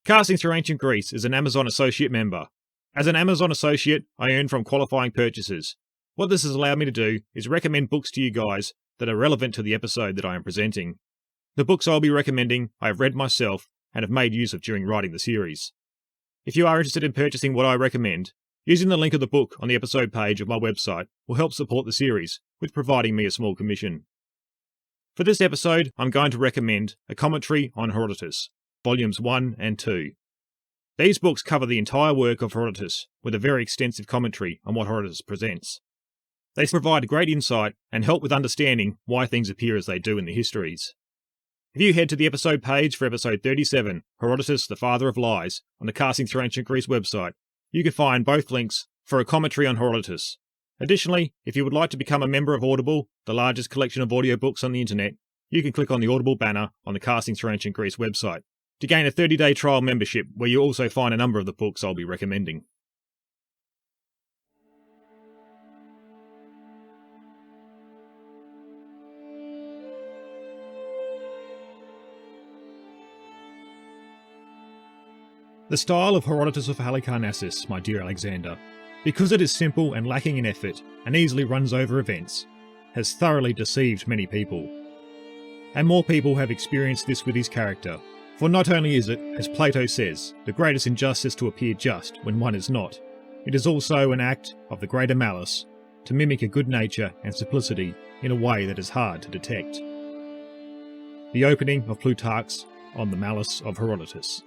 Casting Through Ancient Greece is an Amazon Associate member. As an Amazon Associate, I earn from qualifying purchases. What this has allowed me to do is recommend books to you guys that are relevant to the episode that I am presenting. The books I'll be recommending I have read myself and have made use of during writing the series. If you are interested in purchasing what I recommend, using the link of the book on the episode page of my website will help support the series with providing me a small commission. For this episode, I'm going to recommend a commentary on Herodotus, Volumes 1 and 2. These books cover the entire work of Herodotus with a very extensive commentary on what Herodotus presents. They provide great insight and help with understanding why things appear as they do in the histories. If you head to the episode page for episode 37, Herodotus, the Father of Lies, on the Casting Through Ancient Greece website, you can find both links for a commentary on Herodotus. Additionally, if you would like to become a member of Audible, the largest collection of audiobooks on the internet, you can click on the Audible banner on the Casting Through Ancient Greece website to gain a 30-day trial membership where you'll also find a number of the books I'll be recommending. The style of Herodotus of Halicarnassus, my dear Alexander, because it is simple and lacking in effort and easily runs over events, has thoroughly deceived many people. And more people have experienced this with his character. For not only is it, as Plato says, the greatest injustice to appear just when one is not, it is also an act of the greater malice to mimic a good nature and simplicity in a way that is hard to detect. The opening of Plutarch's on the Malice of Herodotus.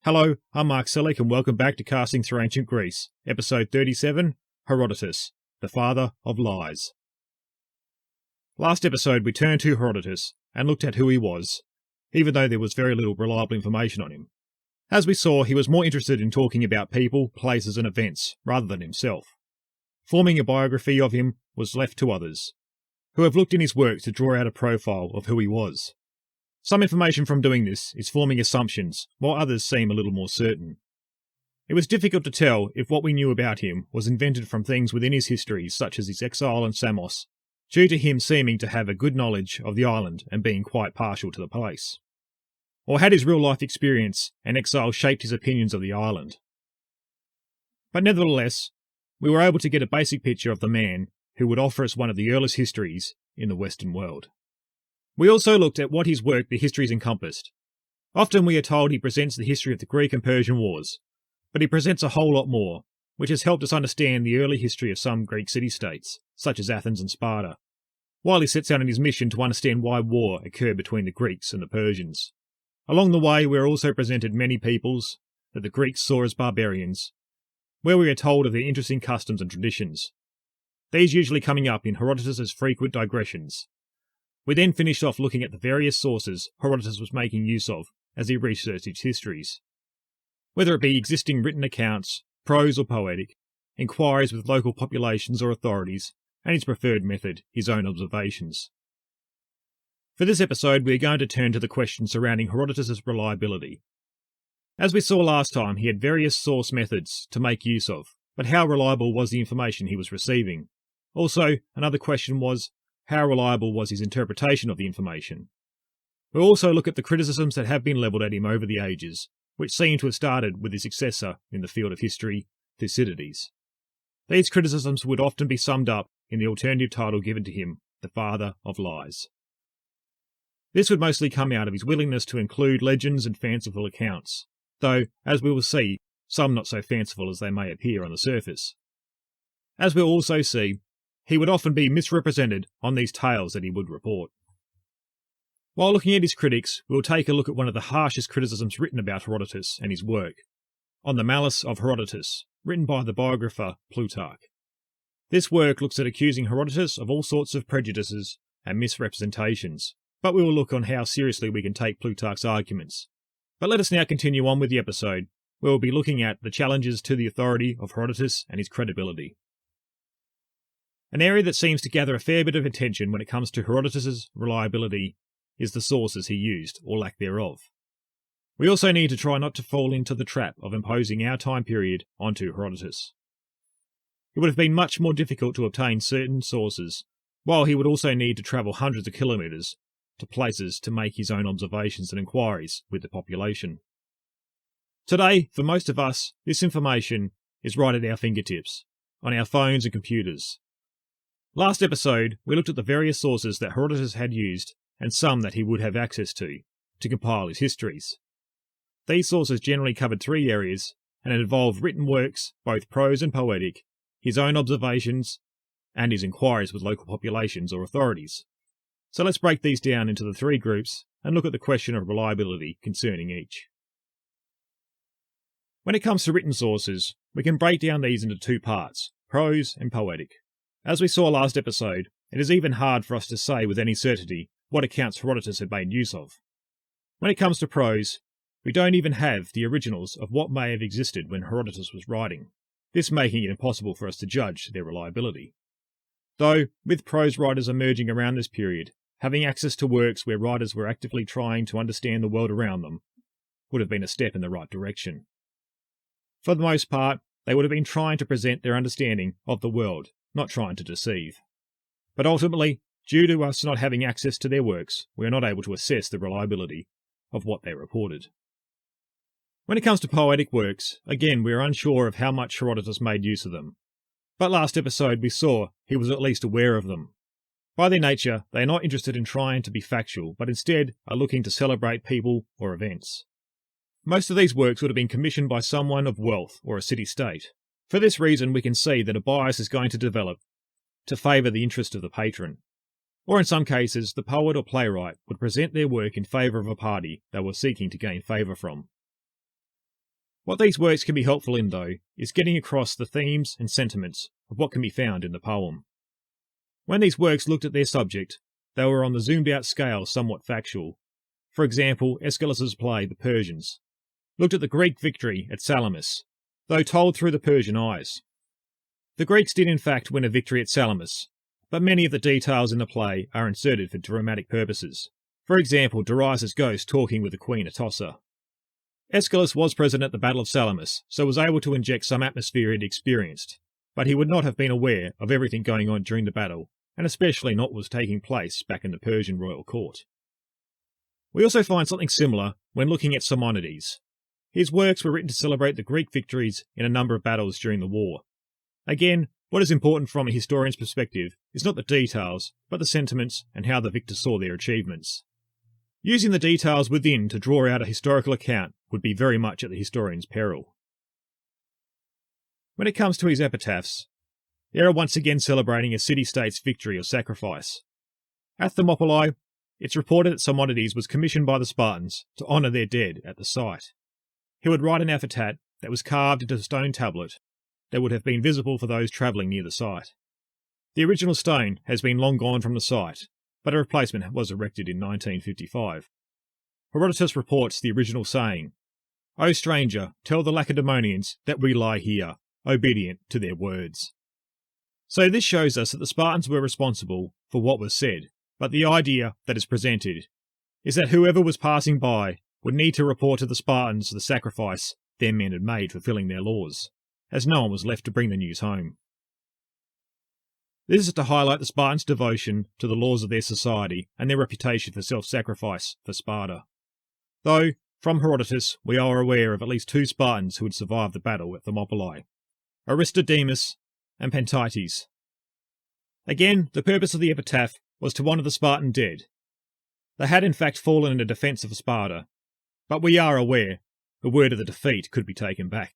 Hello, I'm Mark Selleck and welcome back to Casting Through Ancient Greece, episode 37, Herodotus, the Father of Lies. Last episode we turned to Herodotus and looked at who he was, even though there was very little reliable information on him. As we saw, he was more interested in talking about people, places and events, rather than himself. Forming a biography of him was left to others, who have looked in his work to draw out a profile of who he was. Some information from doing this is forming assumptions, while others seem a little more certain. It was difficult to tell if what we knew about him was invented from things within his histories such as his exile in Samos, due to him seeming to have a good knowledge of the island and being quite partial to the place. Or had his real-life experience and exile shaped his opinions of the island? But nevertheless, we were able to get a basic picture of the man who would offer us one of the earliest histories in the Western world. We also looked at what his work the histories encompassed. Often we are told he presents the history of the Greek and Persian wars, but he presents a whole lot more, which has helped us understand the early history of some Greek city-states, such as Athens and Sparta, while he sets out on his mission to understand why war occurred between the Greeks and the Persians. Along the way, we are also presented many peoples that the Greeks saw as barbarians, where we are told of their interesting customs and traditions, these usually coming up in Herodotus' frequent digressions. We then finished off looking at the various sources Herodotus was making use of as he researched his histories, whether it be existing written accounts, prose or poetic, inquiries with local populations or authorities, and his preferred method, his own observations. For this episode, we are going to turn to the question surrounding Herodotus' reliability. As we saw last time, he had various source methods to make use of, but how reliable was the information he was receiving? Also, another question was, how reliable was his interpretation of the information? We'll also look at the criticisms that have been levelled at him over the ages, which seem to have started with his successor in the field of history, Thucydides. These criticisms would often be summed up in the alternative title given to him, the Father of Lies. This would mostly come out of his willingness to include legends and fanciful accounts, though, as we will see, some not so fanciful as they may appear on the surface. As we'll also see, he would often be misrepresented on these tales that he would report. While looking at his critics, we'll take a look at one of the harshest criticisms written about Herodotus and his work, on the Malice of Herodotus, written by the biographer Plutarch. This work looks at accusing Herodotus of all sorts of prejudices and misrepresentations, but we will look on how seriously we can take Plutarch's arguments. But let us now continue on with the episode, where we'll be looking at the challenges to the authority of Herodotus and his credibility. An area that seems to gather a fair bit of attention when it comes to Herodotus' reliability is the sources he used, or lack thereof. We also need to try not to fall into the trap of imposing our time period onto Herodotus. It would have been much more difficult to obtain certain sources, while he would also need to travel hundreds of kilometres to places to make his own observations and inquiries with the population. Today, for most of us, this information is right at our fingertips, on our phones and computers. Last episode, we looked at the various sources that Herodotus had used and some that he would have access to compile his histories. These sources generally covered three areas and it involved written works, both prose and poetic, his own observations, and his inquiries with local populations or authorities. So let's break these down into the three groups and look at the question of reliability concerning each. When it comes to written sources, we can break down these into two parts, prose and poetic. As we saw last episode, it is even hard for us to say with any certainty what accounts Herodotus had made use of. When it comes to prose, we don't even have the originals of what may have existed when Herodotus was writing, this making it impossible for us to judge their reliability. Though, with prose writers emerging around this period, having access to works where writers were actively trying to understand the world around them would have been a step in the right direction. For the most part, they would have been trying to present their understanding of the world, not trying to deceive. But ultimately, due to us not having access to their works, we are not able to assess the reliability of what they reported. When it comes to poetic works, again we are unsure of how much Herodotus made use of them. But last episode we saw he was at least aware of them. By their nature, they are not interested in trying to be factual, but instead are looking to celebrate people or events. Most of these works would have been commissioned by someone of wealth or a city-state. For this reason, we can see that a bias is going to develop to favour the interest of the patron. Or in some cases, the poet or playwright would present their work in favour of a party they were seeking to gain favour from. What these works can be helpful in, though, is getting across the themes and sentiments of what can be found in the poem. When these works looked at their subject, they were on the zoomed-out scale somewhat factual. For example, Aeschylus's play The Persians looked at the Greek victory at Salamis, though told through the Persian eyes. The Greeks did in fact win a victory at Salamis, but many of the details in the play are inserted for dramatic purposes. For example, Darius' ghost talking with the queen Atossa. Aeschylus was present at the Battle of Salamis, so was able to inject some atmosphere he'd experienced, but he would not have been aware of everything going on during the battle, and especially not what was taking place back in the Persian royal court. We also find something similar when looking at Simonides. His works were written to celebrate the Greek victories in a number of battles during the war. Again, what is important from a historian's perspective is not the details, but the sentiments and how the victor saw their achievements. Using the details within to draw out a historical account would be very much at the historian's peril. When it comes to his epitaphs, they are once again celebrating a city-state's victory or sacrifice. At Thermopylae, it's reported that Simonides was commissioned by the Spartans to honour their dead at the site. He would write an epitaph that was carved into a stone tablet that would have been visible for those travelling near the site. The original stone has been long gone from the site, but a replacement was erected in 1955. Herodotus reports the original saying, "O stranger, tell the Lacedaemonians that we lie here, obedient to their words." So this shows us that the Spartans were responsible for what was said, but the idea that is presented is that whoever was passing by would need to report to the Spartans the sacrifice their men had made fulfilling their laws, as no one was left to bring the news home. This is to highlight the Spartans' devotion to the laws of their society and their reputation for self-sacrifice for Sparta. Though, from Herodotus, we are aware of at least two Spartans who had survived the battle at Thermopylae, Aristodemus and Pantites. Again, the purpose of the epitaph was to honour the Spartan dead. They had in fact fallen in the defence of Sparta, but we are aware the word of the defeat could be taken back.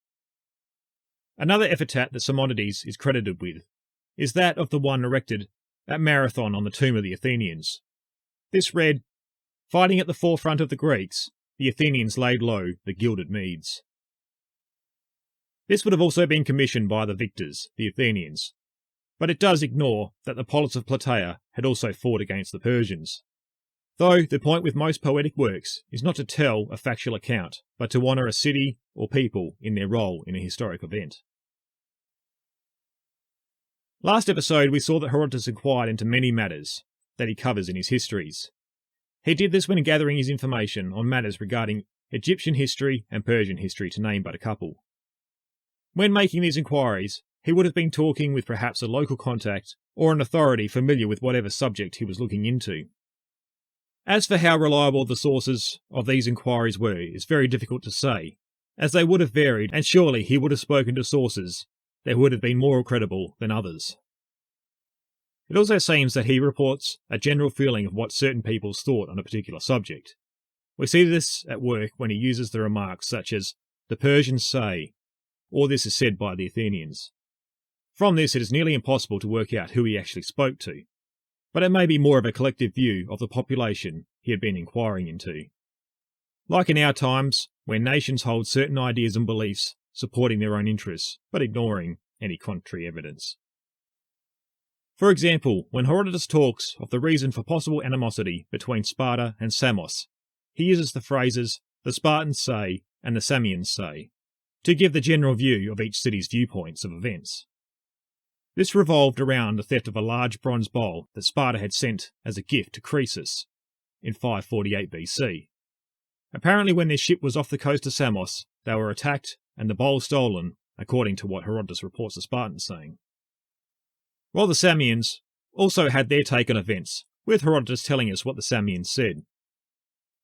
Another epitaph that Simonides is credited with is that of the one erected at Marathon on the tomb of the Athenians. This read, "Fighting at the forefront of the Greeks, the Athenians laid low the gilded Medes." This would have also been commissioned by the victors, the Athenians, but it does ignore that the Polis of Plataea had also fought against the Persians. Though the point with most poetic works is not to tell a factual account, but to honour a city or people in their role in a historic event. Last episode we saw that Herodotus inquired into many matters that he covers in his histories. He did this when gathering his information on matters regarding Egyptian history and Persian history, to name but a couple. When making these inquiries, he would have been talking with perhaps a local contact or an authority familiar with whatever subject he was looking into. As for how reliable the sources of these inquiries were is very difficult to say, as they would have varied, and surely he would have spoken to sources that would have been more credible than others. It also seems that he reports a general feeling of what certain people's thought on a particular subject. We see this at work when he uses the remarks such as, "the Persians say," or "this is said by the Athenians." From this, it is nearly impossible to work out who he actually spoke to, but it may be more of a collective view of the population he had been inquiring into. Like in our times, when nations hold certain ideas and beliefs supporting their own interests, but ignoring any contrary evidence. For example, when Herodotus talks of the reason for possible animosity between Sparta and Samos, he uses the phrases, "the Spartans say" and "the Samians say," to give the general view of each city's viewpoints of events. This revolved around the theft of a large bronze bowl that Sparta had sent as a gift to Croesus in 548 BC. Apparently when their ship was off the coast of Samos, they were attacked and the bowl stolen, according to what Herodotus reports the Spartans saying. While the Samians also had their take on events, with Herodotus telling us what the Samians said.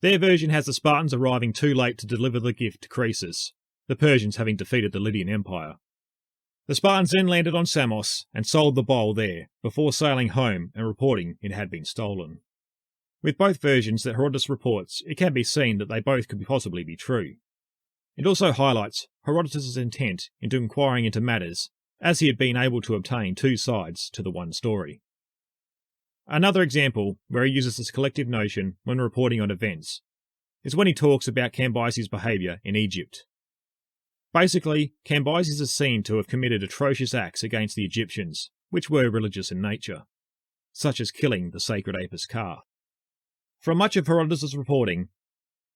Their version has the Spartans arriving too late to deliver the gift to Croesus, the Persians having defeated the Lydian Empire. The Spartans then landed on Samos and sold the bowl there, before sailing home and reporting it had been stolen. With both versions that Herodotus reports, it can be seen that they both could possibly be true. It also highlights Herodotus' intent into inquiring into matters, as he had been able to obtain two sides to the one story. Another example where he uses this collective notion when reporting on events is when he talks about Cambyses' behaviour in Egypt. Basically, Cambyses is seen to have committed atrocious acts against the Egyptians, which were religious in nature, such as killing the sacred Apis Ka. From much of Herodotus' reporting,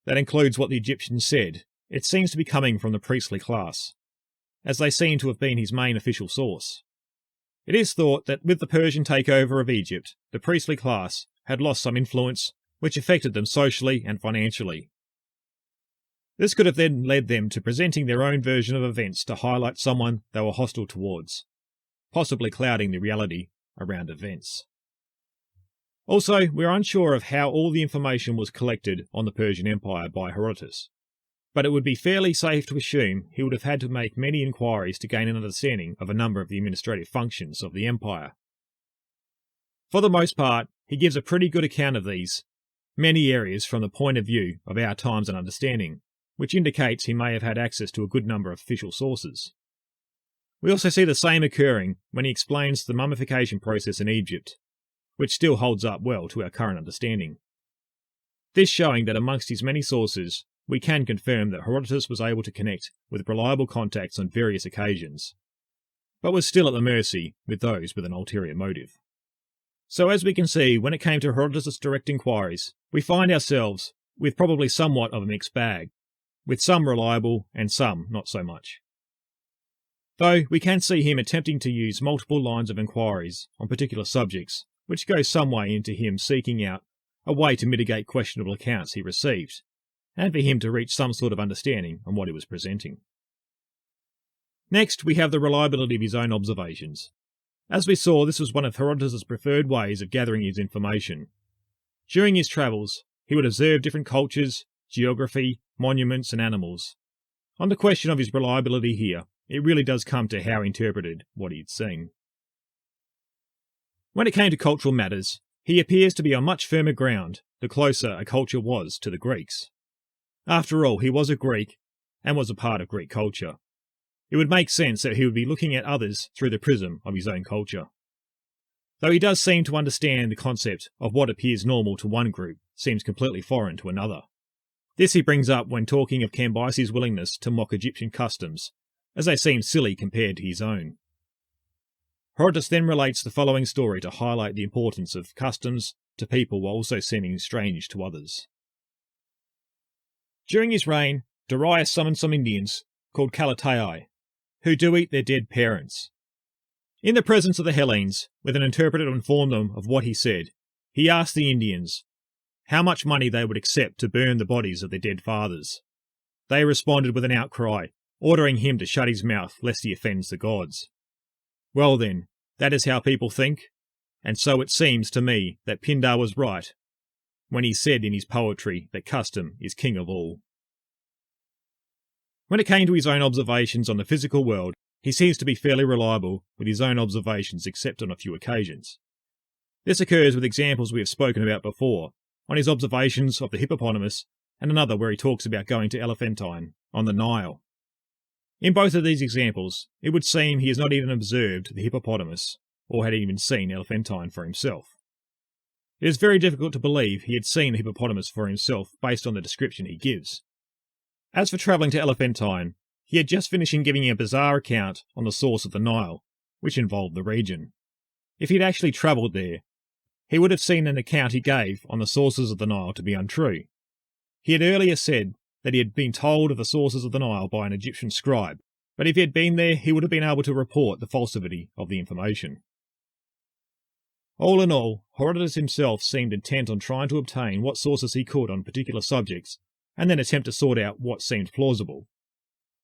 that includes what the Egyptians said, it seems to be coming from the priestly class, as they seem to have been his main official source. It is thought that with the Persian takeover of Egypt, the priestly class had lost some influence, which affected them socially and financially. This could have then led them to presenting their own version of events to highlight someone they were hostile towards, possibly clouding the reality around events. Also, we are unsure of how all the information was collected on the Persian Empire by Herodotus, but it would be fairly safe to assume he would have had to make many inquiries to gain an understanding of a number of the administrative functions of the empire. For the most part, he gives a pretty good account of these many areas from the point of view of our times and understanding, which indicates he may have had access to a good number of official sources. We also see the same occurring when he explains the mummification process in Egypt, which still holds up well to our current understanding. This showing that amongst his many sources, we can confirm that Herodotus was able to connect with reliable contacts on various occasions, but was still at the mercy with those with an ulterior motive. So as we can see, when it came to Herodotus' direct inquiries, we find ourselves with probably somewhat of a mixed bag, with some reliable and some not so much. Though we can see him attempting to use multiple lines of inquiries on particular subjects, which goes some way into him seeking out a way to mitigate questionable accounts he received, and for him to reach some sort of understanding on what he was presenting. Next, we have the reliability of his own observations. As we saw, this was one of Herodotus' preferred ways of gathering his information. During his travels, he would observe different cultures, geography, monuments, and animals. On the question of his reliability here, it really does come to how he interpreted what he had seen. When it came to cultural matters, he appears to be on much firmer ground the closer a culture was to the Greeks. After all, he was a Greek and was a part of Greek culture. It would make sense that he would be looking at others through the prism of his own culture. Though he does seem to understand the concept of what appears normal to one group seems completely foreign to another. This he brings up when talking of Cambyses' willingness to mock Egyptian customs, as they seem silly compared to his own. Herodotus then relates the following story to highlight the importance of customs to people while also seeming strange to others. During his reign, Darius summoned some Indians called Calatai, who do eat their dead parents. In the presence of the Hellenes, with an interpreter to inform them of what he said, he asked the Indians how much money they would accept to burn the bodies of their dead fathers. They responded with an outcry, ordering him to shut his mouth lest he offends the gods. Well then, that is how people think, and so it seems to me that Pindar was right when he said in his poetry that custom is king of all. When it came to his own observations on the physical world, he seems to be fairly reliable with his own observations except on a few occasions. This occurs with examples we have spoken about before, on his observations of the hippopotamus, and another where he talks about going to Elephantine on the Nile. In both of these examples, it would seem he has not even observed the hippopotamus, or had even seen Elephantine for himself. It is very difficult to believe he had seen the hippopotamus for himself based on the description he gives. As for travelling to Elephantine, he had just finished giving a bizarre account on the source of the Nile, which involved the region. If he had actually travelled there, he would have seen an account he gave on the sources of the Nile to be untrue. He had earlier said that he had been told of the sources of the Nile by an Egyptian scribe, but if he had been there, he would have been able to report the falsity of the information. All in all, Herodotus himself seemed intent on trying to obtain what sources he could on particular subjects, and then attempt to sort out what seemed plausible.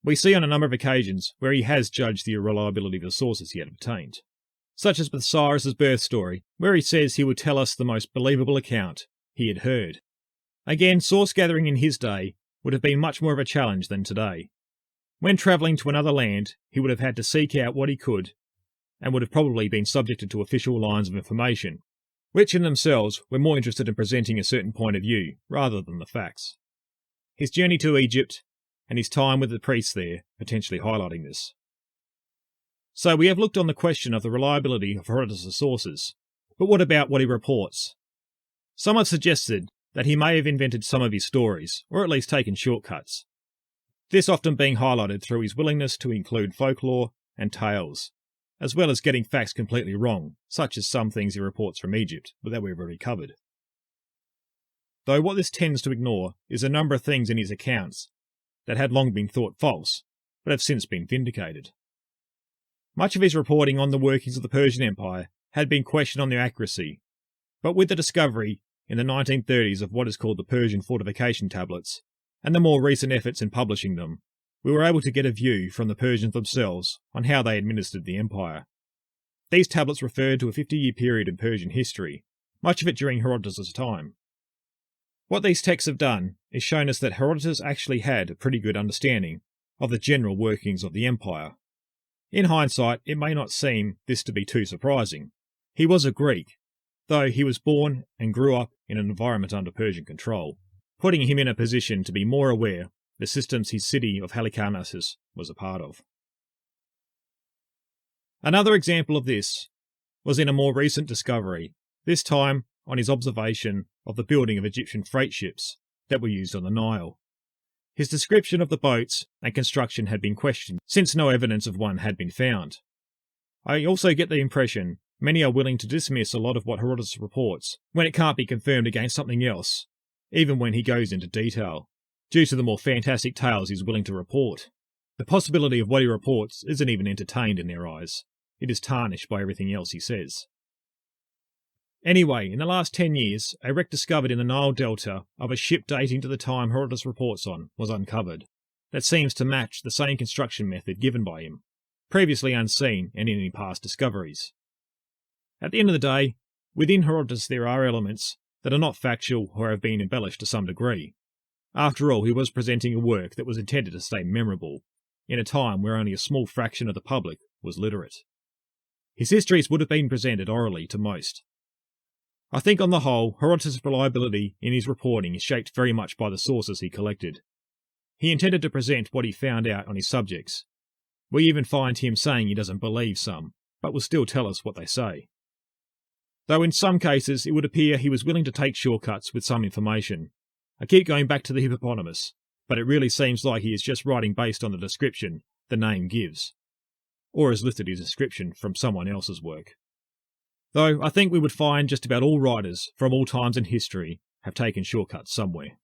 We see on a number of occasions where he has judged the reliability of the sources he had obtained, such as with Cyrus's birth story, where he says he would tell us the most believable account he had heard. Again, source gathering in his day would have been much more of a challenge than today. When travelling to another land, he would have had to seek out what he could, and would have probably been subjected to official lines of information, which in themselves were more interested in presenting a certain point of view rather than the facts. His journey to Egypt and his time with the priests there potentially highlighting this. So we have looked on the question of the reliability of Herodotus' sources, but what about what he reports? Some have suggested that he may have invented some of his stories, or at least taken shortcuts. This often being highlighted through his willingness to include folklore and tales, as well as getting facts completely wrong, such as some things he reports from Egypt, but that we've already covered. Though what this tends to ignore is a number of things in his accounts that had long been thought false, but have since been vindicated. Much of his reporting on the workings of the Persian Empire had been questioned on their accuracy, but with the discovery in the 1930s of what is called the Persian fortification tablets, and the more recent efforts in publishing them, we were able to get a view from the Persians themselves on how they administered the empire. These tablets referred to a 50-year period in Persian history, much of it during Herodotus' time. What these texts have done is shown us that Herodotus actually had a pretty good understanding of the general workings of the empire. In hindsight, it may not seem this to be too surprising. He was a Greek, though he was born and grew up in an environment under Persian control, putting him in a position to be more aware of the systems his city of Halicarnassus was a part of. Another example of this was in a more recent discovery, this time on his observation of the building of Egyptian freight ships that were used on the Nile. His description of the boats and construction had been questioned, since no evidence of one had been found. I also get the impression many are willing to dismiss a lot of what Herodotus reports when it can't be confirmed against something else, even when he goes into detail, due to the more fantastic tales he's willing to report. The possibility of what he reports isn't even entertained in their eyes. It is tarnished by everything else he says. Anyway, in the last 10 years, a wreck discovered in the Nile Delta of a ship dating to the time Herodotus reports on was uncovered, that seems to match the same construction method given by him, previously unseen in any past discoveries. At the end of the day, within Herodotus there are elements that are not factual or have been embellished to some degree. After all, he was presenting a work that was intended to stay memorable, in a time where only a small fraction of the public was literate. His histories would have been presented orally to most. I think on the whole, Herodotus' reliability in his reporting is shaped very much by the sources he collected. He intended to present what he found out on his subjects. We even find him saying he doesn't believe some, but will still tell us what they say. Though in some cases it would appear he was willing to take shortcuts with some information. I keep going back to the hippopotamus, but it really seems like he is just writing based on the description the name gives, or has lifted his description from someone else's work. Though I think we would find just about all writers from all times in history have taken shortcuts somewhere.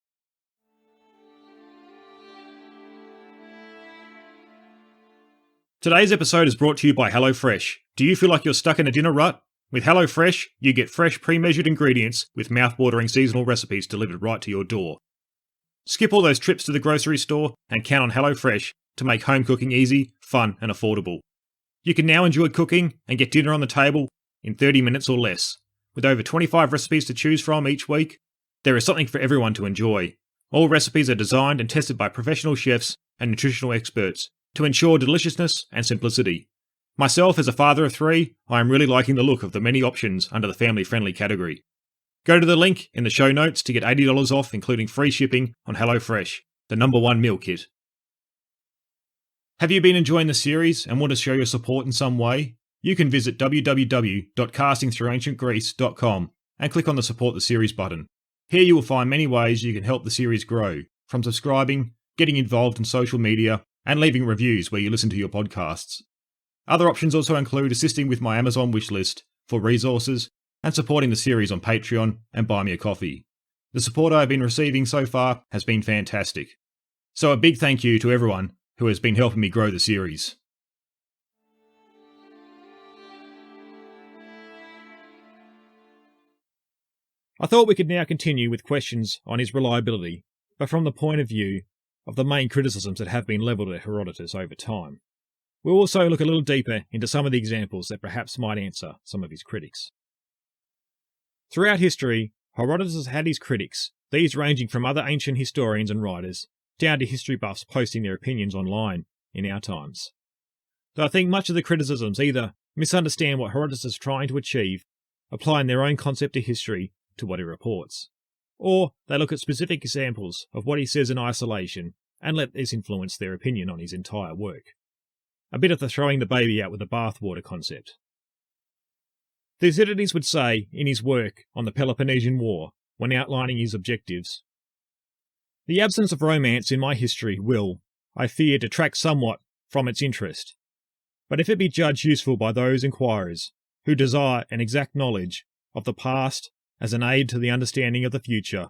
Today's episode is brought to you by HelloFresh. Do you feel like you're stuck in a dinner rut? With HelloFresh, you get fresh, pre-measured ingredients with mouth-watering seasonal recipes delivered right to your door. Skip all those trips to the grocery store and count on HelloFresh to make home cooking easy, fun, and affordable. You can now enjoy cooking and get dinner on the table in 30 minutes or less. With over 25 recipes to choose from each week, there is something for everyone to enjoy. All recipes are designed and tested by professional chefs and nutritional experts to ensure deliciousness and simplicity. Myself, as a father of 3, I am really liking the look of the many options under the family-friendly category. Go to the link in the show notes to get $80 off, including free shipping on HelloFresh, the #1 meal kit. Have you been enjoying the series and want to show your support in some way? You can visit www.castingthroughancientgreece.com and click on the Support the Series button. Here you will find many ways you can help the series grow, from subscribing, getting involved in social media, and leaving reviews where you listen to your podcasts. Other options also include assisting with my Amazon wishlist for resources and supporting the series on Patreon and Buy Me a Coffee. The support I have been receiving so far has been fantastic. So a big thank you to everyone who has been helping me grow the series. I thought we could now continue with questions on his reliability, but from the point of view of the main criticisms that have been levelled at Herodotus over time. We'll also look a little deeper into some of the examples that perhaps might answer some of his critics. Throughout history, Herodotus has had his critics, these ranging from other ancient historians and writers, down to history buffs posting their opinions online in our times. Though I think much of the criticisms either misunderstand what Herodotus is trying to achieve, applying their own concept of history to what he reports, or they look at specific examples of what he says in isolation and let this influence their opinion on his entire work. A bit of the throwing the baby out with the bathwater concept. Thucydides would say in his work on the Peloponnesian War, when outlining his objectives, "The absence of romance in my history will, I fear, detract somewhat from its interest. But if it be judged useful by those inquirers who desire an exact knowledge of the past as an aid to the understanding of the future,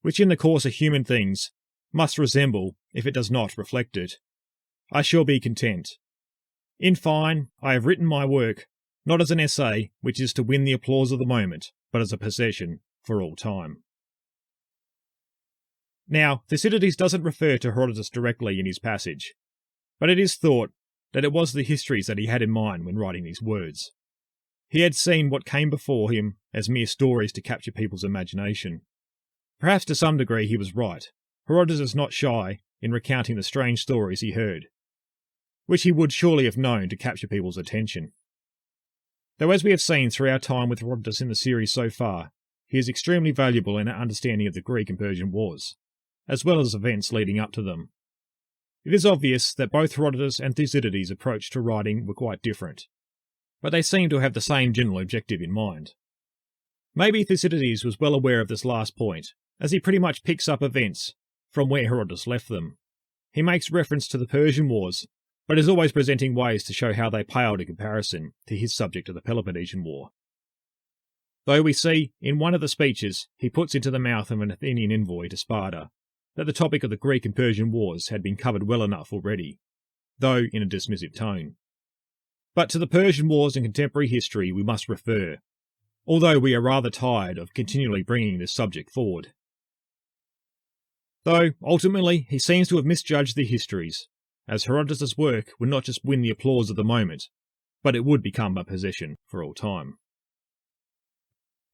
which in the course of human things must resemble if it does not reflect it, I shall be content. In fine, I have written my work not as an essay which is to win the applause of the moment, but as a possession for all time." Now, Thucydides doesn't refer to Herodotus directly in his passage, but it is thought that it was the histories that he had in mind when writing these words. He had seen what came before him as mere stories to capture people's imagination. Perhaps to some degree he was right. Herodotus is not shy in recounting the strange stories he heard, which he would surely have known to capture people's attention. Though as we have seen through our time with Herodotus in the series so far, he is extremely valuable in our understanding of the Greek and Persian wars, as well as events leading up to them. It is obvious that both Herodotus and Thucydides' approach to writing were quite different, but they seem to have the same general objective in mind. Maybe Thucydides was well aware of this last point, as he pretty much picks up events from where Herodotus left them. He makes reference to the Persian wars, but is always presenting ways to show how they paled in comparison to his subject of the Peloponnesian War. Though we see, in one of the speeches he puts into the mouth of an Athenian envoy to Sparta, that the topic of the Greek and Persian wars had been covered well enough already, though in a dismissive tone. But to the Persian wars in contemporary history we must refer, although we are rather tired of continually bringing this subject forward. Though, ultimately, he seems to have misjudged the histories, as Herodotus' work would not just win the applause of the moment, but it would become a possession for all time.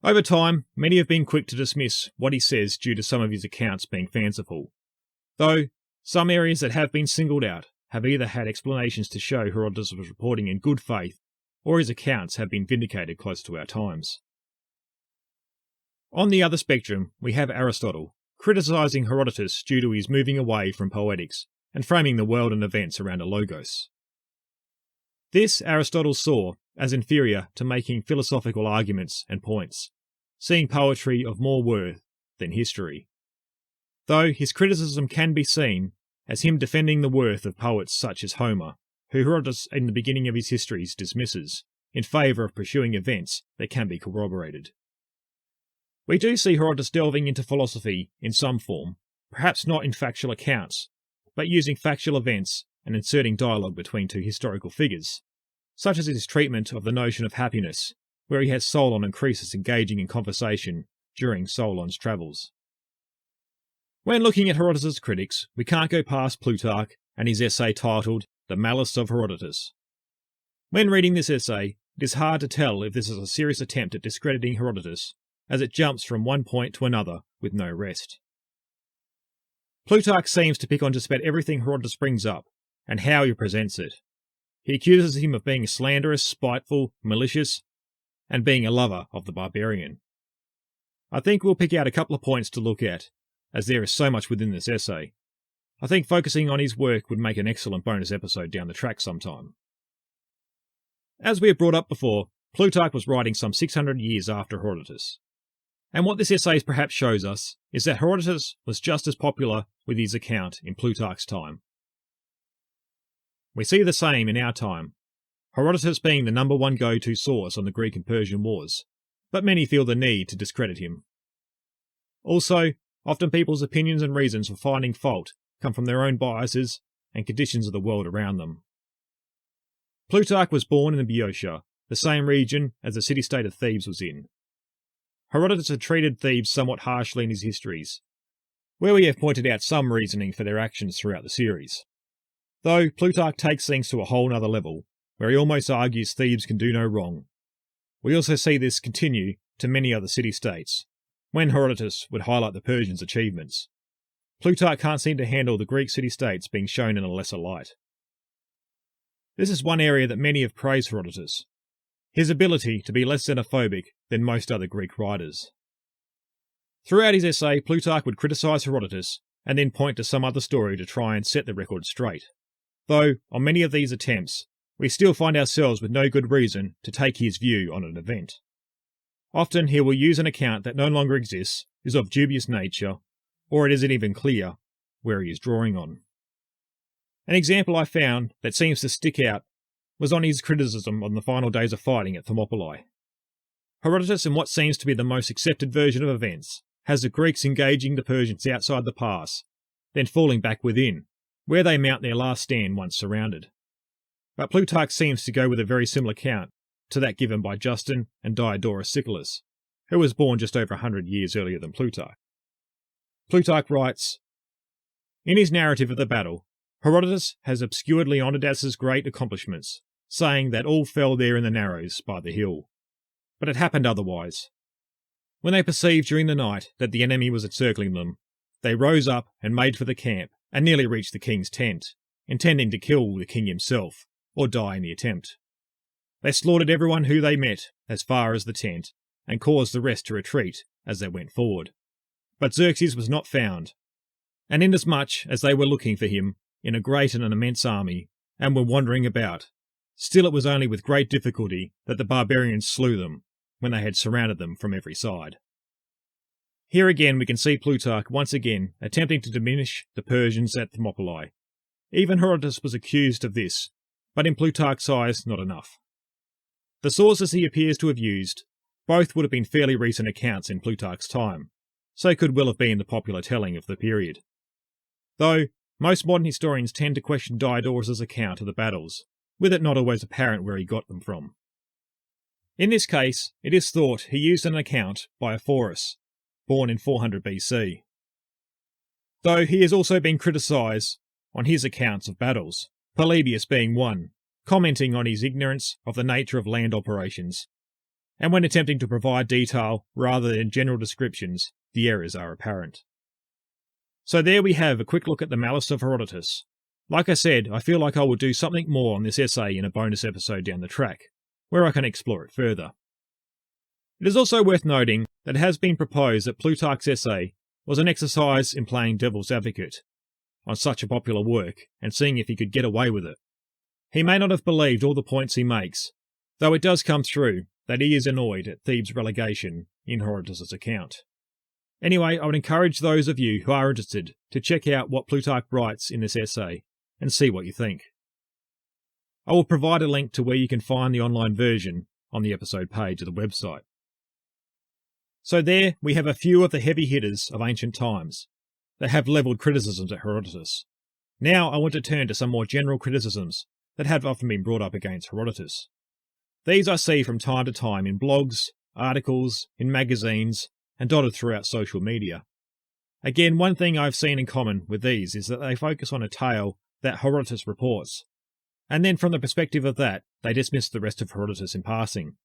Over time, many have been quick to dismiss what he says due to some of his accounts being fanciful, though some areas that have been singled out have either had explanations to show Herodotus was reporting in good faith, or his accounts have been vindicated close to our times. On the other spectrum, we have Aristotle, criticising Herodotus due to his moving away from poetics and framing the world and events around a logos. This Aristotle saw as inferior to making philosophical arguments and points, seeing poetry of more worth than history. Though his criticism can be seen as him defending the worth of poets such as Homer, who Herodotus in the beginning of his histories dismisses, in favour of pursuing events that can be corroborated. We do see Herodotus delving into philosophy in some form, perhaps not in factual accounts, but using factual events and inserting dialogue between two historical figures, such as his treatment of the notion of happiness, where he has Solon and Croesus engaging in conversation during Solon's travels. When looking at Herodotus' critics, we can't go past Plutarch and his essay titled The Malice of Herodotus. When reading this essay, it is hard to tell if this is a serious attempt at discrediting Herodotus, as it jumps from one point to another with no rest. Plutarch seems to pick on just about everything Herodotus brings up, and how he presents it. He accuses him of being slanderous, spiteful, malicious, and being a lover of the barbarian. I think we'll pick out a couple of points to look at, as there is so much within this essay. I think focusing on his work would make an excellent bonus episode down the track sometime. As we have brought up before, Plutarch was writing some 600 years after Herodotus. And what this essay perhaps shows us is that Herodotus was just as popular with his account in Plutarch's time. We see the same in our time, Herodotus being the number one go-to source on the Greek and Persian wars, but many feel the need to discredit him. Also, often people's opinions and reasons for finding fault come from their own biases and conditions of the world around them. Plutarch was born in Boeotia, the same region as the city-state of Thebes was in. Herodotus had treated Thebes somewhat harshly in his histories, where we have pointed out some reasoning for their actions throughout the series. Though Plutarch takes things to a whole nother level, where he almost argues Thebes can do no wrong. We also see this continue to many other city-states, when Herodotus would highlight the Persians' achievements. Plutarch can't seem to handle the Greek city-states being shown in a lesser light. This is one area that many have praised Herodotus, his ability to be less xenophobic than most other Greek writers. Throughout his essay, Plutarch would criticise Herodotus and then point to some other story to try and set the record straight. Though, on many of these attempts, we still find ourselves with no good reason to take his view on an event. Often he will use an account that no longer exists, is of dubious nature, or it isn't even clear where he is drawing on. An example I found that seems to stick out was on his criticism on the final days of fighting at Thermopylae. Herodotus, in what seems to be the most accepted version of events, has the Greeks engaging the Persians outside the pass, then falling back within, where they mount their last stand once surrounded. But Plutarch seems to go with a very similar account to that given by Justin and Diodorus Siculus, who was born just over 100 years earlier than Plutarch. Plutarch writes, in his narrative of the battle, Herodotus has obscured Leonidas's great accomplishments, saying that all fell there in the narrows by the hill. But it happened otherwise. When they perceived during the night that the enemy was encircling them, they rose up and made for the camp and nearly reached the king's tent, intending to kill the king himself, or die in the attempt. They slaughtered everyone who they met as far as the tent, and caused the rest to retreat as they went forward. But Xerxes was not found, and inasmuch as they were looking for him in a great and an immense army, and were wandering about, still it was only with great difficulty that the barbarians slew them, when they had surrounded them from every side. Here again we can see Plutarch once again attempting to diminish the Persians at Thermopylae. Even Herodotus was accused of this, but in Plutarch's eyes not enough. The sources he appears to have used, both would have been fairly recent accounts in Plutarch's time, so could well have been the popular telling of the period. Though, most modern historians tend to question Diodorus' account of the battles, with it not always apparent where he got them from. In this case, it is thought he used an account by Ephorus, born in 400 BC. Though he has also been criticised on his accounts of battles, Polybius being one, commenting on his ignorance of the nature of land operations, and when attempting to provide detail rather than general descriptions, the errors are apparent. So there we have a quick look at the Malice of Herodotus. Like I said, I feel like I will do something more on this essay in a bonus episode down the track, where I can explore it further. It is also worth noting that it has been proposed that Plutarch's essay was an exercise in playing devil's advocate on such a popular work and seeing if he could get away with it. He may not have believed all the points he makes, though it does come through that he is annoyed at Thebes' relegation in Herodotus' account. Anyway, I would encourage those of you who are interested to check out what Plutarch writes in this essay and see what you think. I will provide a link to where you can find the online version on the episode page of the website. So there we have a few of the heavy hitters of ancient times that have levelled criticisms at Herodotus. Now I want to turn to some more general criticisms that have often been brought up against Herodotus. These I see from time to time in blogs, articles, in magazines, and dotted throughout social media. Again, one thing I've seen in common with these is that they focus on a tale that Herodotus reports, and then from the perspective of that, they dismiss the rest of Herodotus in passing.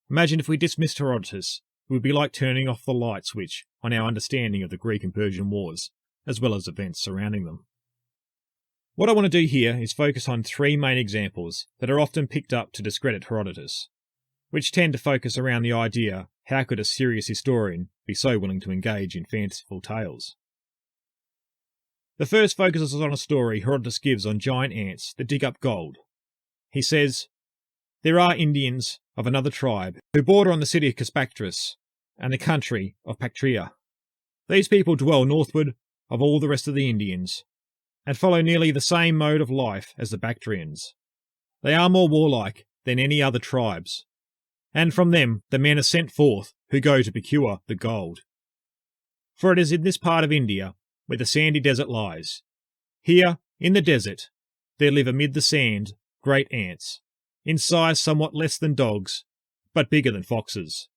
Imagine if we dismissed Herodotus, it would be like turning off the light switch on our understanding of the Greek and Persian wars, as well as events surrounding them. What I want to do here is focus on three main examples that are often picked up to discredit Herodotus, which tend to focus around the idea, how could a serious historian be so willing to engage in fanciful tales? The first focuses on a story Herodotus gives on giant ants that dig up gold. He says, "There are Indians of another tribe who border on the city of Caspactrus and the country of Bactria. These people dwell northward of all the rest of the Indians, and follow nearly the same mode of life as the Bactrians. They are more warlike than any other tribes, and from them the men are sent forth who go to procure the gold. For it is in this part of India where the sandy desert lies. Here, in the desert, there live amid the sand great ants, in size somewhat less than dogs, but bigger than foxes.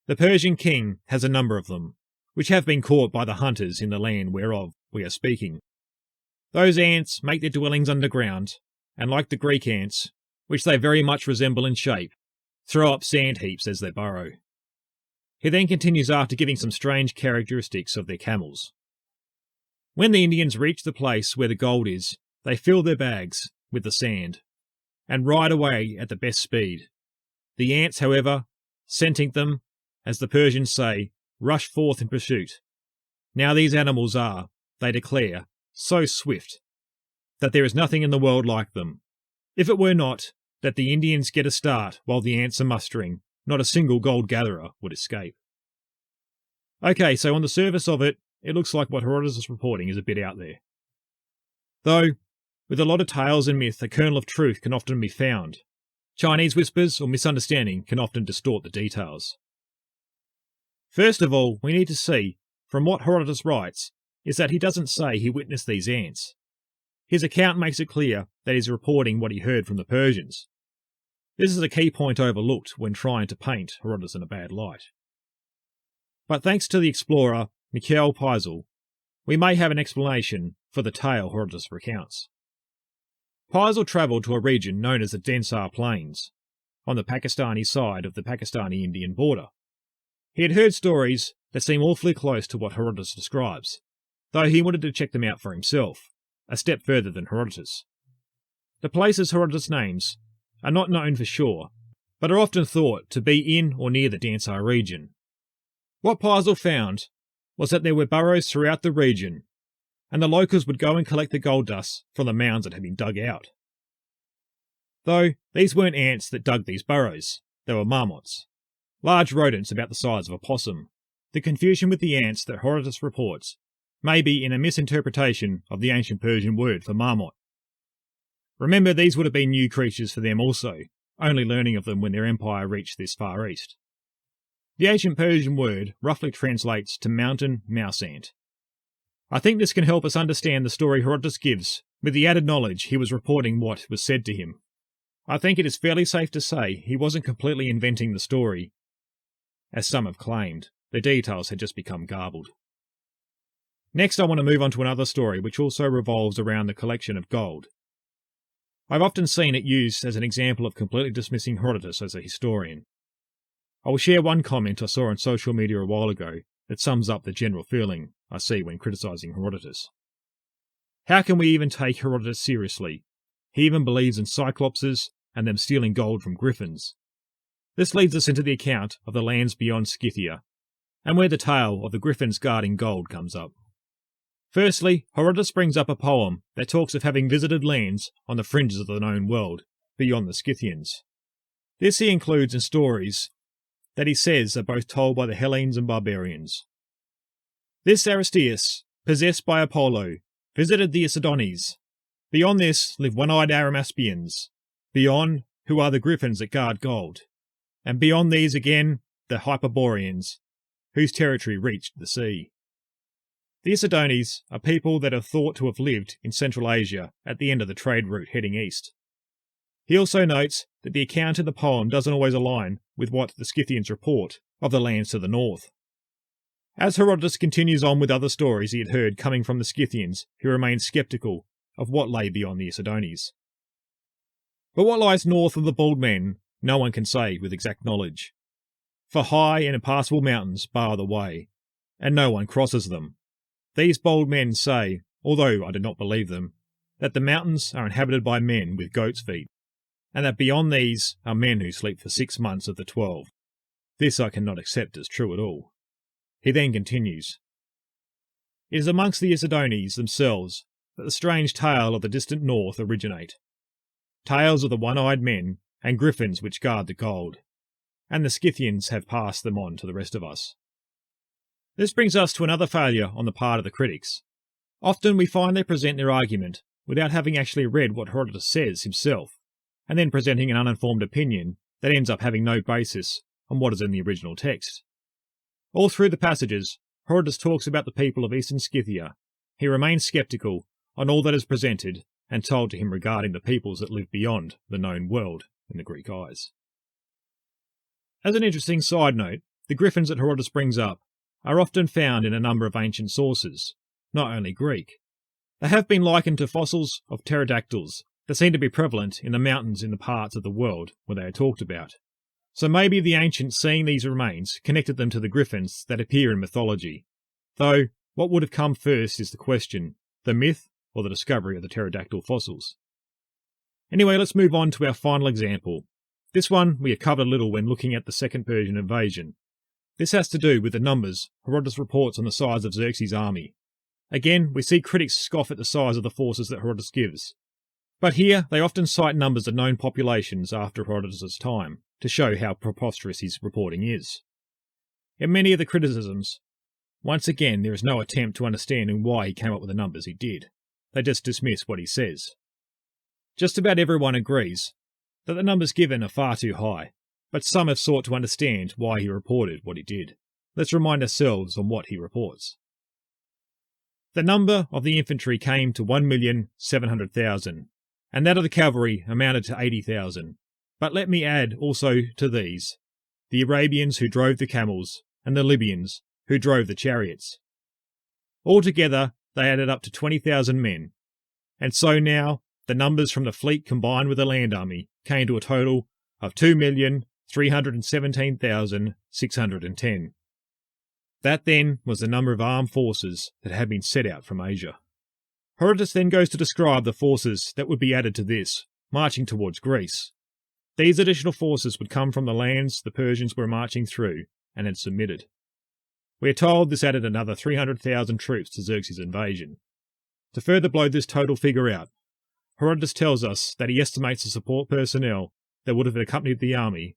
The Persian king has a number of them, which have been caught by the hunters in the land whereof we are speaking. Those ants make their dwellings underground, and like the Greek ants, which they very much resemble in shape, throw up sand heaps as they burrow." He then continues after giving some strange characteristics of their camels. "When the Indians reach the place where the gold is, they fill their bags with the sand, and ride away at the best speed. The ants, however, scenting them, as the Persians say, rush forth in pursuit. Now these animals are, they declare, so swift, that there is nothing in the world like them. If it were not that the Indians get a start while the ants are mustering, not a single gold gatherer would escape." Okay, so on the surface of it, it looks like what Herodotus is reporting is a bit out there. Though, with a lot of tales and myth, a kernel of truth can often be found. Chinese whispers or misunderstanding can often distort the details. First of all, we need to see, from what Herodotus writes, is that he doesn't say he witnessed these ants. His account makes it clear that he's reporting what he heard from the Persians. This is a key point overlooked when trying to paint Herodotus in a bad light. But thanks to the explorer Mikhail Paisel, we may have an explanation for the tale Herodotus recounts. Paisel travelled to a region known as the Densar Plains, on the Pakistani side of the Pakistani-Indian border. He had heard stories that seem awfully close to what Herodotus describes, though he wanted to check them out for himself, a step further than Herodotus. The places Herodotus names are not known for sure, but are often thought to be in or near the Densar region. What Paisel found was that there were burrows throughout the region, and the locals would go and collect the gold dust from the mounds that had been dug out. Though these weren't ants that dug these burrows, they were marmots, large rodents about the size of a possum. The confusion with the ants that Herodotus reports may be in a misinterpretation of the ancient Persian word for marmot. Remember, these would have been new creatures for them also, only learning of them when their empire reached this far east. The ancient Persian word roughly translates to mountain mouse ant. I think this can help us understand the story Herodotus gives, with the added knowledge he was reporting what was said to him. I think it is fairly safe to say he wasn't completely inventing the story, as some have claimed. The details had just become garbled. Next, I want to move on to another story which also revolves around the collection of gold. I've often seen it used as an example of completely dismissing Herodotus as a historian. I will share one comment I saw on social media a while ago that sums up the general feeling I see when criticising Herodotus. How can we even take Herodotus seriously? He even believes in cyclopses and them stealing gold from griffins. This leads us into the account of the lands beyond Scythia, and where the tale of the griffins guarding gold comes up. Firstly, Herodotus brings up a poem that talks of having visited lands on the fringes of the known world, beyond the Scythians. This he includes in stories that he says are both told by the Hellenes and barbarians. This Aristeus, possessed by Apollo, visited the Isidonies. Beyond this live one-eyed Arimaspians, beyond who are the griffins that guard gold, and beyond these again the Hyperboreans, whose territory reached the sea. The Isidonies are people that are thought to have lived in Central Asia at the end of the trade route heading east. He also notes that the account in the poem doesn't always align with what the Scythians report of the lands to the north. As Herodotus continues on with other stories he had heard coming from the Scythians, he remains sceptical of what lay beyond the Isidonies. But what lies north of the bald men, no one can say with exact knowledge. For high and impassable mountains bar the way, and no one crosses them. These bold men say, although I do not believe them, that the mountains are inhabited by men with goat's feet, and that beyond these are men who sleep for 6 months of the 12. This I cannot accept as true at all. He then continues, It is amongst the Isidones themselves that the strange tale of the distant north originate. Tales of the one-eyed men and griffins which guard the gold, and the Scythians have passed them on to the rest of us. This brings us to another failure on the part of the critics. Often we find they present their argument without having actually read what Herodotus says himself, and then presenting an uninformed opinion that ends up having no basis on what is in the original text. All through the passages, Herodotus talks about the people of eastern Scythia. He remains sceptical on all that is presented and told to him regarding the peoples that live beyond the known world in the Greek eyes. As an interesting side note, the griffins that Herodotus brings up are often found in a number of ancient sources, not only Greek. They have been likened to fossils of pterodactyls that seem to be prevalent in the mountains in the parts of the world where they are talked about. So maybe the ancients, seeing these remains, connected them to the griffins that appear in mythology. Though, what would have come first is the question, the myth or the discovery of the pterodactyl fossils? Anyway, let's move on to our final example. This one we have covered a little when looking at the Second Persian invasion. This has to do with the numbers Herodotus reports on the size of Xerxes' army. Again, we see critics scoff at the size of the forces that Herodotus gives. But here, they often cite numbers of known populations after Herodotus' time to show how preposterous his reporting is. In many of the criticisms, once again there is no attempt to understand why he came up with the numbers he did. They just dismiss what he says. Just about everyone agrees that the numbers given are far too high, but some have sought to understand why he reported what he did. Let's remind ourselves on what he reports. The number of the infantry came to 1,700,000, and that of the cavalry amounted to 80,000. But let me add also to these the Arabians who drove the camels, and the Libyans who drove the chariots. Altogether, they added up to 20,000 men, and so now the numbers from the fleet combined with the land army came to a total of 2,317,610. That then was the number of armed forces that had been set out from Asia. Herodotus then goes to describe the forces that would be added to this, marching towards Greece. These additional forces would come from the lands the Persians were marching through and had submitted. We are told this added another 300,000 troops to Xerxes' invasion. To further blow this total figure out, Herodotus tells us that he estimates the support personnel that would have accompanied the army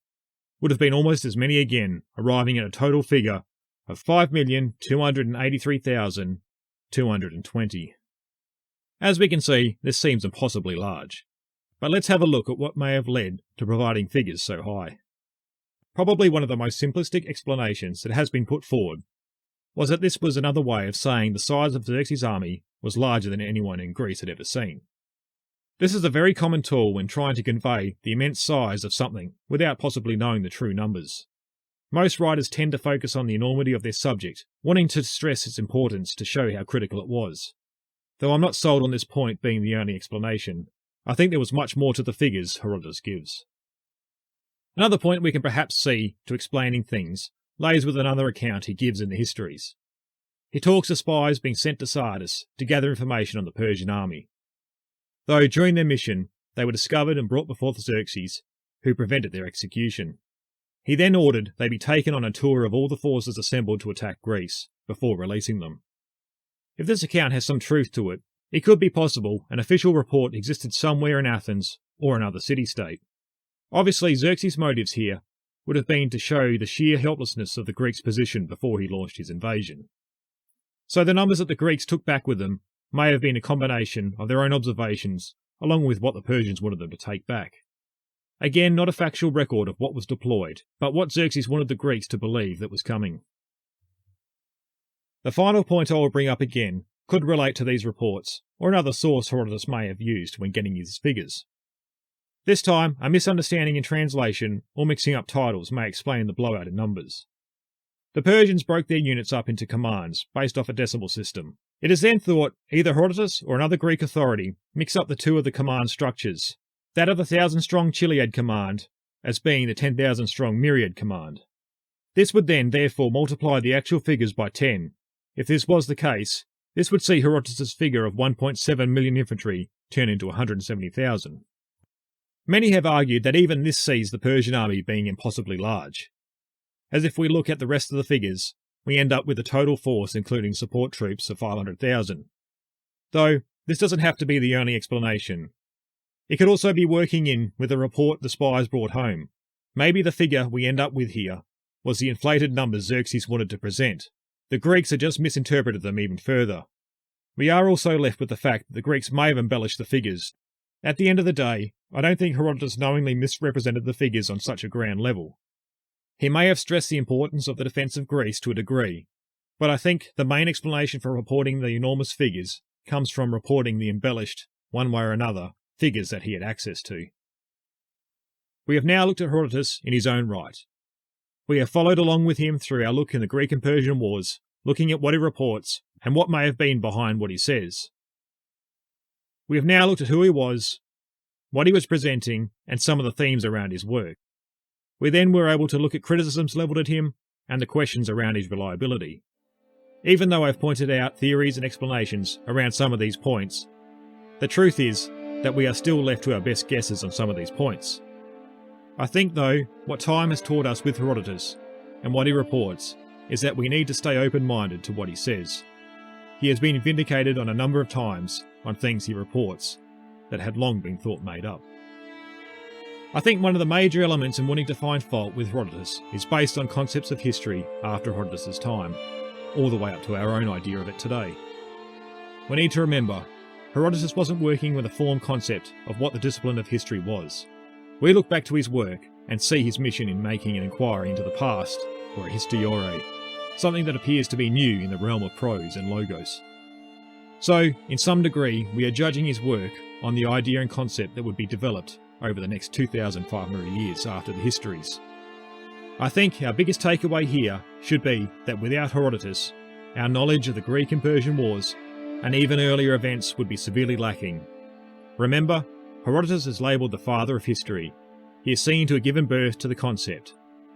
would have been almost as many again, arriving at a total figure of 5,283,220. As we can see, this seems impossibly large. But let's have a look at what may have led to providing figures so high. Probably one of the most simplistic explanations that has been put forward was that this was another way of saying the size of Xerxes' army was larger than anyone in Greece had ever seen. This is a very common tool when trying to convey the immense size of something without possibly knowing the true numbers. Most writers tend to focus on the enormity of their subject, wanting to stress its importance to show how critical it was. Though I'm not sold on this point being the only explanation, I think there was much more to the figures Herodotus gives. Another point we can perhaps see to explaining things lays with another account he gives in the histories. He talks of spies being sent to Sardis to gather information on the Persian army. Though during their mission they were discovered and brought before Xerxes, who prevented their execution. He then ordered they be taken on a tour of all the forces assembled to attack Greece, before releasing them. If this account has some truth to it, it could be possible an official report existed somewhere in Athens or another city-state. Obviously, Xerxes' motives here would have been to show the sheer helplessness of the Greeks' position before he launched his invasion. So the numbers that the Greeks took back with them may have been a combination of their own observations along with what the Persians wanted them to take back. Again, not a factual record of what was deployed, but what Xerxes wanted the Greeks to believe that was coming. The final point I will bring up again could relate to these reports, or another source Herodotus may have used when getting his figures. This time, a misunderstanding in translation or mixing up titles may explain the blowout in numbers. The Persians broke their units up into commands based off a decimal system. It is then thought either Herodotus or another Greek authority mixed up the two of the command structures, that of the 1,000-strong Chiliad command as being the 10,000-strong Myriad command. This would then therefore multiply the actual figures by 10. If this was the case, This would see Herodotus' figure of 1.7 million infantry turn into 170,000. Many have argued that even this sees the Persian army being impossibly large, as if we look at the rest of the figures, we end up with a total force including support troops of 500,000. Though, this doesn't have to be the only explanation. It could also be working in with a report the spies brought home. Maybe the figure we end up with here was the inflated numbers Xerxes wanted to present. The Greeks had just misinterpreted them even further. We are also left with the fact that the Greeks may have embellished the figures. At the end of the day, I don't think Herodotus knowingly misrepresented the figures on such a grand level. He may have stressed the importance of the defence of Greece to a degree, but I think the main explanation for reporting the enormous figures comes from reporting the embellished, one way or another, figures that he had access to. We have now looked at Herodotus in his own right. We have followed along with him through our look in the Greek and Persian wars, looking at what he reports and what may have been behind what he says. We have now looked at who he was, what he was presenting, and some of the themes around his work. We then were able to look at criticisms levelled at him and the questions around his reliability. Even though I've pointed out theories and explanations around some of these points, the truth is that we are still left to our best guesses on some of these points. I think, though, what time has taught us with Herodotus and what he reports is that we need to stay open-minded to what he says. He has been vindicated on a number of times on things he reports that had long been thought made up. I think one of the major elements in wanting to find fault with Herodotus is based on concepts of history after Herodotus' time, all the way up to our own idea of it today. We need to remember, Herodotus wasn't working with a formed concept of what the discipline of history was. We look back to his work and see his mission in making an inquiry into the past, or a historia, something that appears to be new in the realm of prose and logos. So, in some degree, we are judging his work on the idea and concept that would be developed over the next 2,500 years after the histories. I think our biggest takeaway here should be that without Herodotus, our knowledge of the Greek and Persian wars, and even earlier events would be severely lacking. Remember, Herodotus is labelled the father of history. He is seen to have given birth to the concept.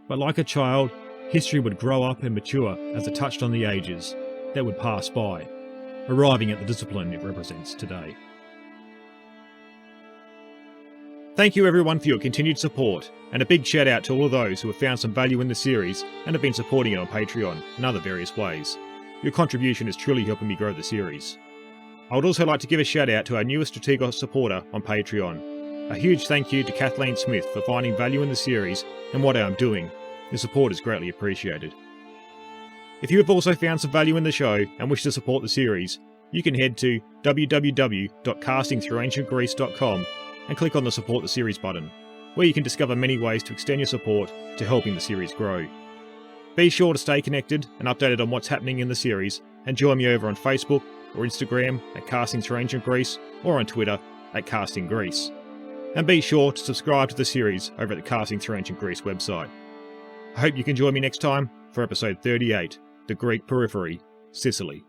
But like a child, history would grow up and mature as it touched on the ages that would pass by, arriving at the discipline it represents today. Thank you everyone for your continued support, and a big shout out to all of those who have found some value in the series and have been supporting it on Patreon and other various ways. Your contribution is truly helping me grow the series. I would also like to give a shout out to our newest Strategos supporter on Patreon. A huge thank you to Kathleen Smith for finding value in the series and what I am doing. Your support is greatly appreciated. If you have also found some value in the show and wish to support the series, you can head to www.castingthroughancientgreece.com and click on the Support the Series button, where you can discover many ways to extend your support to helping the series grow. Be sure to stay connected and updated on what's happening in the series, and join me over on Facebook or Instagram at Casting Through Ancient Greece, or on Twitter at Casting Greece. And be sure to subscribe to the series over at the Casting Through Ancient Greece website. I hope you can join me next time for episode 38, The Greek Periphery, Sicily.